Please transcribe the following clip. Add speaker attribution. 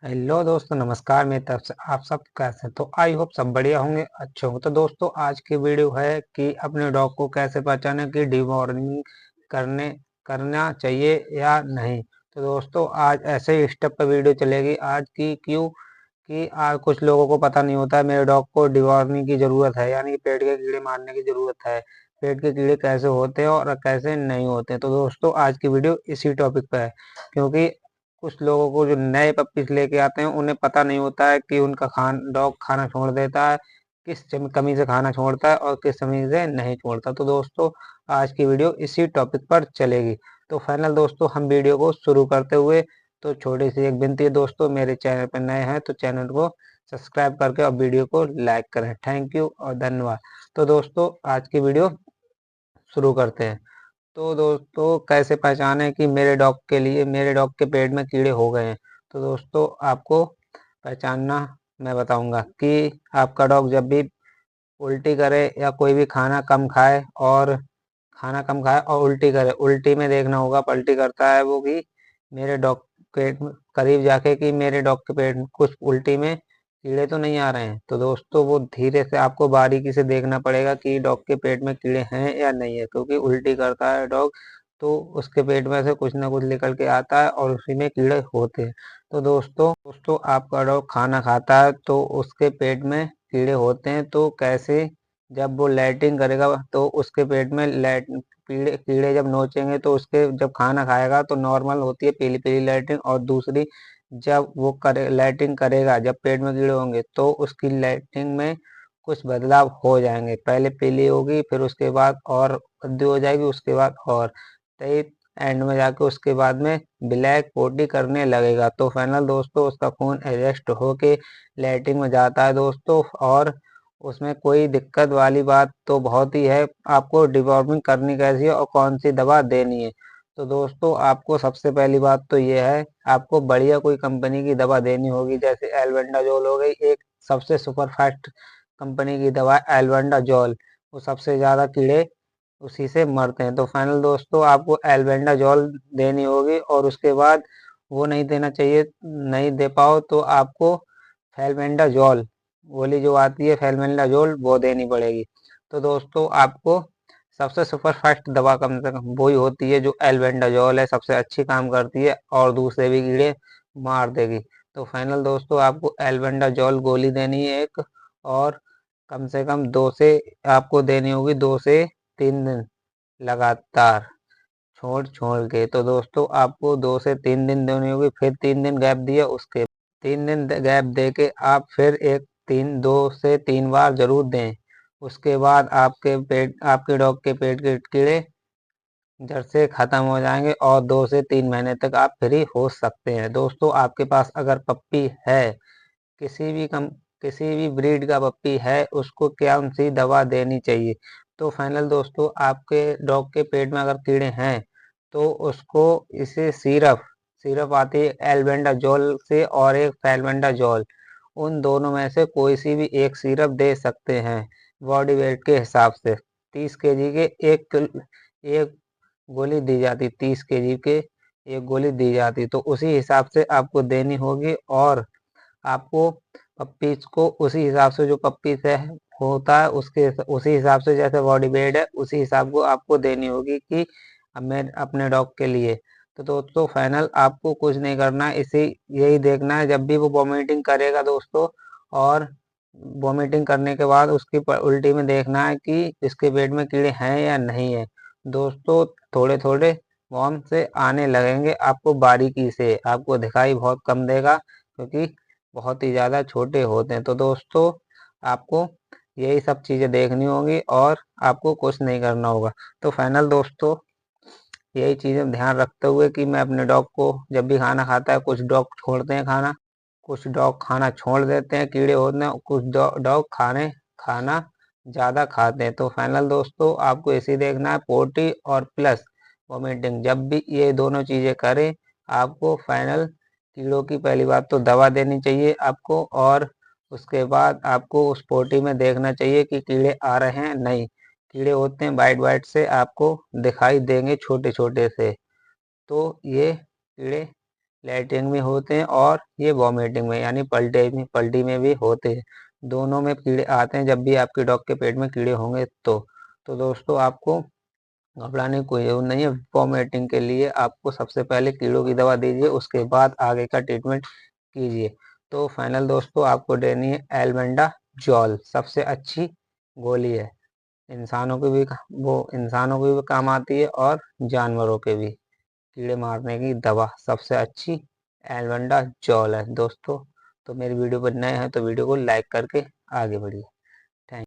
Speaker 1: Hello दोस्तों, नमस्कार। मेरी तरफ से आप सब कैसे हैं? तो आई होप सब बढ़िया होंगे, अच्छे होंगे। तो दोस्तों, आज की वीडियो है कि अपने डॉग को कैसे पहचाने कि डिवॉर्मिंग करने करना चाहिए या नहीं। तो दोस्तों, आज ऐसे ही स्टेप पर वीडियो चलेगी आज की। क्यों कि कुछ लोगों को पता नहीं होता है मेरे डॉग को डिवॉर्मिंग की ज़रूरत है, यानी कि पेट के कीड़े मारने की ज़रूरत है। पेट के कीड़े कैसे होते हैं और कैसे नहीं होते हैं। तो दोस्तों, आज की वीडियो इसी टॉपिक पर है, क्योंकि कुछ लोगों को जो नए पपीज लेके आते हैं उन्हें पता नहीं होता है कि उनका डॉग खाना छोड़ देता है, कमी से खाना छोड़ता है और किस कमी से नहीं छोड़ता। तो दोस्तों, आज की वीडियो इसी टॉपिक पर चलेगी। तो फाइनल दोस्तों, हम वीडियो को शुरू करते हुए तो छोटी सी एक विनती है दोस्तों, मेरे चैनल पर नए हैं तो चैनल को सब्सक्राइब करके और वीडियो को लाइक करें। थैंक यू और धन्यवाद। तो दोस्तों, आज की वीडियो शुरू करते हैं। तो दोस्तों, कैसे पहचाने कि मेरे डॉग के पेट में कीड़े हो गए हैं। तो दोस्तों, आपको पहचानना मैं बताऊंगा कि आपका डॉग जब भी उल्टी करे या कोई भी खाना कम खाए और उल्टी करे, उल्टी में देखना होगा, पलटी करता है वो कि मेरे डॉग पेट में करीब जाके कि मेरे डॉग के पेट में कुछ उल्टी में कीड़े तो नहीं आ रहे हैं। तो दोस्तों, वो धीरे से आपको बारीकी से देखना पड़ेगा कि डॉग के पेट में कीड़े हैं या नहीं है, क्योंकि उल्टी करता है डॉग तो उसके पेट में से कुछ ना कुछ निकल के आता है और उसी में कीड़े होते हैं। तो दोस्तों, आपका डॉग खाना खाता है तो उसके पेट में कीड़े होते हैं। तो कैसे, जब वो लैट्रिन करेगा तो उसके पेट में कीड़े कीड़े जब नोचेंगे तो उसके जब खाना खाएगा तो नॉर्मल होती है पीली पीली लैट्रिन, और दूसरी जब वो लैट्रिन करेगा, जब पेट में कीड़े होंगे तो उसकी लैट्रिन में कुछ बदलाव हो जाएंगे। पहले पीली होगी, फिर उसके बाद और कद्दू हो जाएगी, उसके बाद और तई एंड में जाके उसके बाद में ब्लैक पोटी करने लगेगा। तो फाइनल दोस्तों, उसका खून एडजस्ट होके लैट्रिन में जाता है दोस्तों, और उसमें कोई दिक्कत वाली बात तो बहुत ही है। आपको डिवॉर्मिंग करनी कैसी है और कौन सी दवा देनी है। तो दोस्तों, आपको सबसे पहली बात तो ये है, आपको बढ़िया कोई कंपनी की दवा देनी होगी, जैसे एल्बेंडाजोल हो गई। एक सबसे सुपरफास्ट कंपनी की दवा है एल्बेंडाजोल, वो सबसे ज़्यादा कीड़े उसी से मरते हैं। तो फाइनल दोस्तों, आपको एल्बेंडाजोल देनी होगी, और उसके बाद वो नहीं देना चाहिए, नहीं दे पाओ तो आपको फेलमेंडाजोल गोली जो आती है फेलमेंडाजोल वो देनी पड़ेगी। तो दोस्तों, आपको सबसे सुपरफास्ट दवा कम से कम वही होती है जो एल्बेंडाजोल है, सबसे अच्छी काम करती है और दूसरे भी कीड़े मार देगी। तो फाइनल दोस्तों, आपको एल्बेंडाजोल गोली देनी है एक, और कम से कम दो से आपको देनी होगी, 2 से 3 दिन लगातार छोड़ छोड़ के। तो दोस्तों, आपको 2 से 3 दिन देनी होगी, फिर 3 दिन गैप दिया, उसके 3 दिन गैप दे के आप फिर एक 2 से 3 बार जरूर दें। उसके बाद आपके डॉग के पेट के कीड़े जड़ से खत्म हो जाएंगे और 2 से 3 महीने तक आप फ्री हो सकते हैं। दोस्तों, आपके पास अगर पप्पी है, किसी भी कम किसी भी ब्रीड का पप्पी है, उसको कौन सी दवा देनी चाहिए। तो फाइनल दोस्तों, आपके डॉग के पेट में अगर कीड़े हैं तो उसको इसे सिरप सिरप आती है एल्बेंडाजोल से और एक फेल्बेंडाजोल, उन दोनों में से कोई सी भी एक सिरप दे सकते हैं। बॉडी वेट के हिसाब से 30 kg के एक गोली दी जाती, 30 kg के एक गोली दी जाती, तो उसी हिसाब से आपको देनी होगी। और आपको पप्पीज को उसी हिसाब से, जो पप्पीज है होता है उसके उसी हिसाब से, जैसे बॉडी वेट है उसी हिसाब को आपको देनी होगी कि मैं अपने डॉग के लिए। तो दोस्तों, फाइनल आपको कुछ नहीं करना है, इसी यही देखना है जब भी वो वॉमिटिंग करेगा दोस्तों, और वॉमिटिंग करने के बाद उसकी उल्टी में देखना है कि इसके पेट में कीड़े हैं या नहीं है। दोस्तों, थोड़े थोड़े वॉर्म से आने लगेंगे, आपको बारीकी से, आपको दिखाई बहुत कम देगा क्योंकि बहुत ही ज़्यादा छोटे होते हैं। तो दोस्तों, आपको यही सब चीज़ें देखनी होगी और आपको कुछ नहीं करना होगा। तो फाइनल दोस्तों, यही चीज़ें ध्यान रखते हुए कि मैं अपने डॉग को जब भी खाना खाता है, कुछ डॉग छोड़ते हैं खाना, कुछ डॉग खाना छोड़ देते हैं, कीड़े होते हैं, कुछ डॉग खाना ज़्यादा खाते हैं। तो फाइनल दोस्तों, आपको इसी देखना है, पोटी और प्लस वोमिटिंग, जब भी ये दोनों चीज़ें करें आपको फाइनल कीड़ों की पहली बात तो दवा देनी चाहिए आपको, और उसके बाद आपको उस पोटी में देखना चाहिए कि कीड़े आ रहे हैं नहीं। कीड़े होते हैं वाइट वाइट से, आपको दिखाई देंगे छोटे छोटे से। तो ये कीड़े लैट्रिन में होते हैं और ये वॉमिटिंग में यानी पलटी में भी होते हैं। दोनों में कीड़े आते हैं जब भी आपके डॉग के पेट में कीड़े होंगे तो दोस्तों आपको घबराने की कोई जरूरत नहीं है। वॉमिटिंग के लिए आपको सबसे पहले कीड़ों की दवा दीजिए, उसके बाद आगे का ट्रीटमेंट कीजिए। तो फाइनल दोस्तों आपको देनी है एल्बेंडाजोल, सबसे अच्छी गोली है। इंसानों की भी काम आती है और जानवरों के भी। कीड़े मारने की दवा सबसे अच्छी एल्बेंडाजोल है दोस्तों। तो मेरी वीडियो पर नए हैं तो वीडियो को लाइक करके आगे बढ़िए।